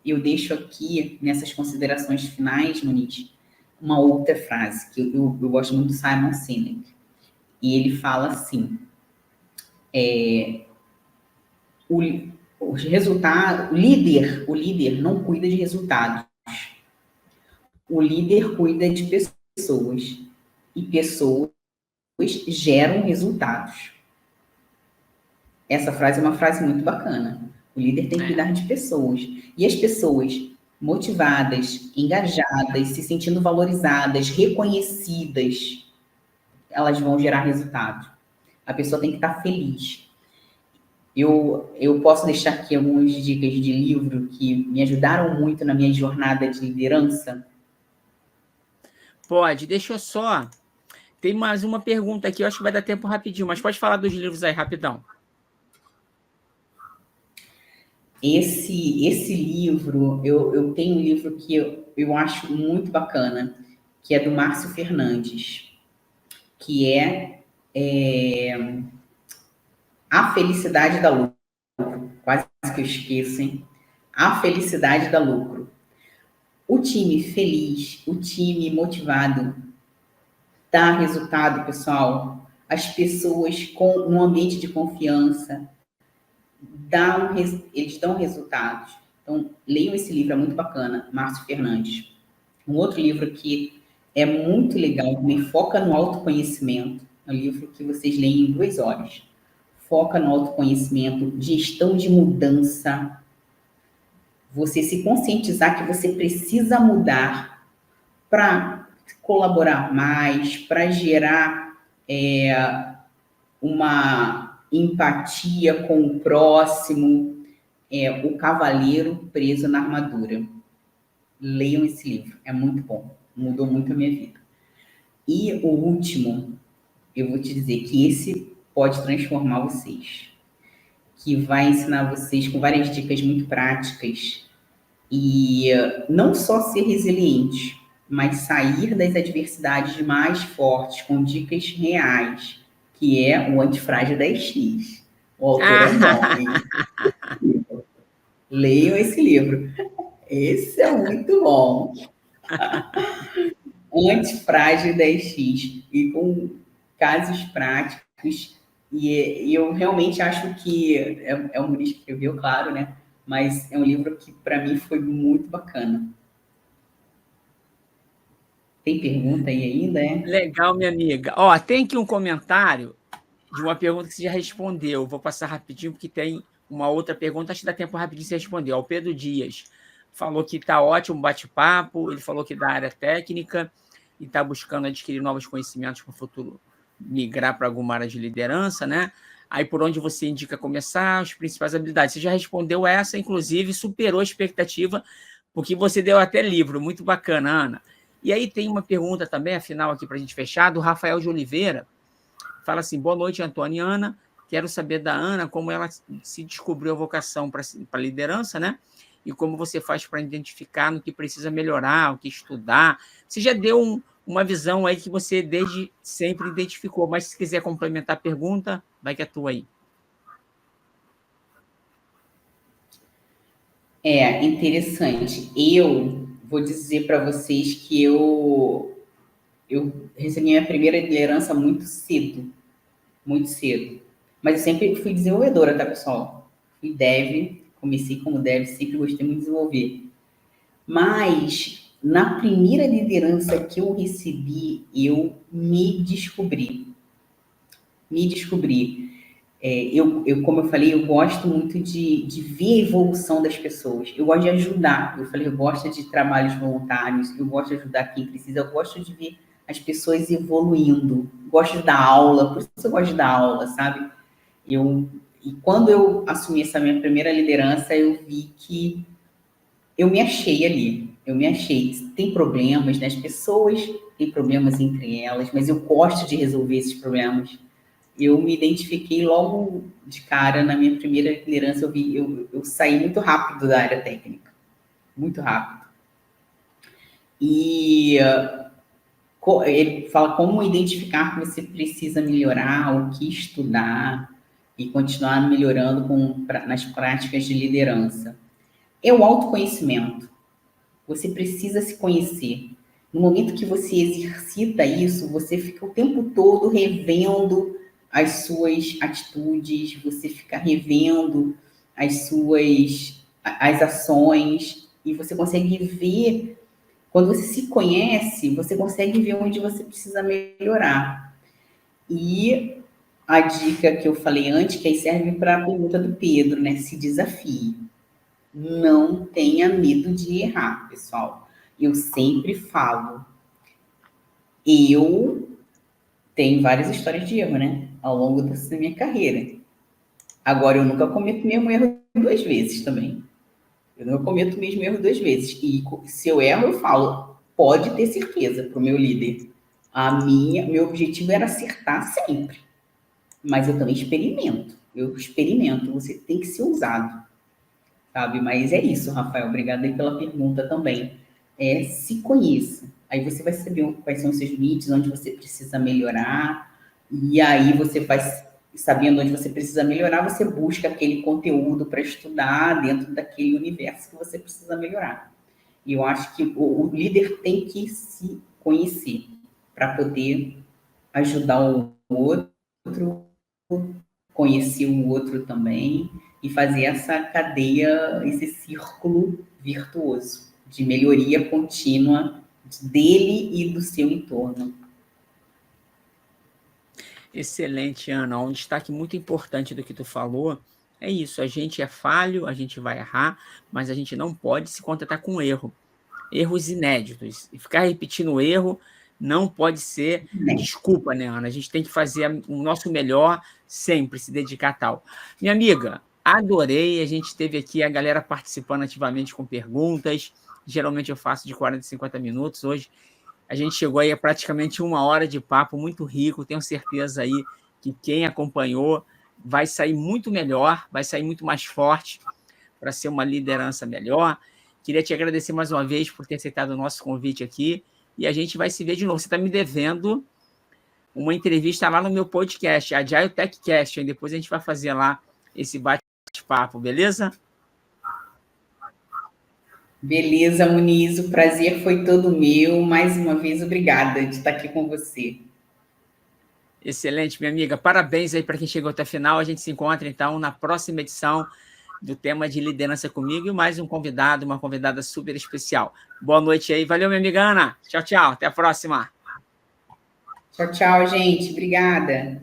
eu deixo aqui, nessas considerações finais, Muniz, uma outra frase, que eu gosto muito do Simon Sinek. E ele fala assim, o líder não cuida de resultados. O líder cuida de pessoas. E pessoas geram resultados. Essa frase é uma frase muito bacana. O líder tem que cuidar de pessoas. E as pessoas motivadas, engajadas, se sentindo valorizadas, reconhecidas, elas vão gerar resultado. A pessoa tem que estar feliz. Eu posso deixar aqui algumas dicas de livro que me ajudaram muito na minha jornada de liderança? Pode, deixa eu só... Tem mais uma pergunta aqui, eu acho que vai dar tempo rapidinho, mas pode falar dos livros aí, rapidão. Esse livro, eu tenho um livro que eu acho muito bacana, que é do Márcio Fernandes, que é A Felicidade da Lucro. Quase que eu esqueço, hein? A Felicidade da Lucro. O time feliz, o time motivado, dá resultado, pessoal. As pessoas com um ambiente de confiança, eles dão resultados. Então, leiam esse livro, é muito bacana, Márcio Fernandes. Um outro livro que é muito legal, também foca no autoconhecimento. É um livro que vocês leem em 2 horas. Foca no autoconhecimento, gestão de mudança. Você se conscientizar que você precisa mudar para colaborar mais, para gerar uma empatia com o próximo, o cavaleiro preso na armadura. Leiam esse livro, é muito bom, mudou muito a minha vida. E o último, eu vou te dizer que esse pode transformar vocês, que vai ensinar vocês com várias dicas muito práticas e não só ser resiliente, mas sair das adversidades mais fortes com dicas reais, que é o Antifrágil 10X. O autor é bom, hein? Leiam esse livro. Esse é muito bom. Antifrágil 10X. E com casos práticos. E eu realmente acho que é um livro que escreveu, claro, né? Mas é um livro que, para mim, foi muito bacana. Tem pergunta aí ainda, é? Legal, minha amiga. Ó, tem aqui um comentário de uma pergunta que você já respondeu. Vou passar rapidinho, porque tem uma outra pergunta. Acho que dá tempo rapidinho de você responder. Ó, o Pedro Dias falou que está ótimo o bate-papo. Ele falou que da área técnica e está buscando adquirir novos conhecimentos para o futuro migrar para alguma área de liderança, né? Aí, por onde você indica começar, as principais habilidades. Você já respondeu essa, inclusive, superou a expectativa, porque você deu até livro. Muito bacana, Ana. E aí tem uma pergunta também, afinal, aqui para a gente fechar, do Rafael de Oliveira. Fala assim: boa noite, Antônia e Ana. Quero saber da Ana como ela se descobriu a vocação para a liderança, né? E como você faz para identificar no que precisa melhorar, o que estudar. Você já deu uma visão aí que você desde sempre identificou, mas se quiser complementar a pergunta, vai que é tua aí. É interessante. Eu vou dizer para vocês que eu recebi minha primeira liderança muito cedo, muito cedo. Mas eu sempre fui desenvolvedora, tá, pessoal? Fui dev, comecei como dev, sempre gostei muito de desenvolver. Mas na primeira liderança que eu recebi, eu me descobri. Me descobri. Como eu falei, eu gosto muito de ver a evolução das pessoas. Eu gosto de ajudar. Eu falei, eu gosto de trabalhos voluntários, eu gosto de ajudar quem precisa, eu gosto de ver as pessoas evoluindo. Gosto de dar aula, por isso eu gosto de dar aula, sabe? E quando eu assumi essa minha primeira liderança, eu vi que eu me achei ali. Eu me achei. Tem problemas, né? As pessoas têm problemas entre elas, mas eu gosto de resolver esses problemas. Eu me identifiquei logo de cara na minha primeira liderança. Eu saí muito rápido da área técnica, muito rápido. E ele fala como identificar que você precisa melhorar, o que estudar e continuar melhorando nas práticas de liderança. É o autoconhecimento. Você precisa se conhecer. No momento que você exercita isso, você fica o tempo todo revendo as suas atitudes, você fica revendo as ações, e você consegue ver, quando você se conhece, você consegue ver onde você precisa melhorar. E a dica que eu falei antes, que aí serve para a pergunta do Pedro, né? Se desafie. Não tenha medo de errar, pessoal. Eu sempre falo, eu tenho várias histórias de erro, né? Ao longo da minha carreira. Agora, eu nunca cometo o mesmo erro 2 vezes também. Eu não cometo o mesmo erro 2 vezes. E se eu erro, eu falo, pode ter certeza para o meu líder. Meu objetivo era acertar sempre. Mas eu também experimento. Eu experimento. Você tem que ser ousado. sabe? Mas é isso, Rafael. Obrigada aí pela pergunta também. Se conheça. Aí você vai saber quais são os seus limites, onde você precisa melhorar. E aí você vai, sabendo onde você precisa melhorar, você busca aquele conteúdo para estudar dentro daquele universo que você precisa melhorar. E eu acho que o líder tem que se conhecer para poder ajudar o outro, conhecer o outro também e fazer essa cadeia, esse círculo virtuoso de melhoria contínua dele e do seu entorno. Excelente, Ana. Um destaque muito importante do que tu falou é isso. A gente é falho, a gente vai errar, mas a gente não pode se contentar com erro. Erros inéditos. E ficar repetindo o erro não pode ser desculpa, né, Ana? A gente tem que fazer o nosso melhor sempre, se dedicar a tal. Minha amiga, adorei. A gente teve aqui a galera participando ativamente com perguntas. Geralmente eu faço de 40 a 50 minutos. Hoje a gente chegou aí a praticamente 1 hora de papo muito rico. Tenho certeza aí que quem acompanhou vai sair muito melhor, vai sair muito mais forte para ser uma liderança melhor. Queria te agradecer mais uma vez por ter aceitado o nosso convite aqui e a gente vai se ver de novo. Você está me devendo uma entrevista lá no meu podcast, Agile TechCast, e depois a gente vai fazer lá esse bate-papo, beleza? Beleza, Muniz, o prazer foi todo meu. Mais uma vez, obrigada de estar aqui com você. Excelente, minha amiga. Parabéns aí para quem chegou até a final. A gente se encontra, então, na próxima edição do tema de liderança comigo e mais um convidado, uma convidada super especial. Boa noite aí. Valeu, minha amiga Ana. Tchau, tchau. Até a próxima. Tchau, tchau, gente. Obrigada.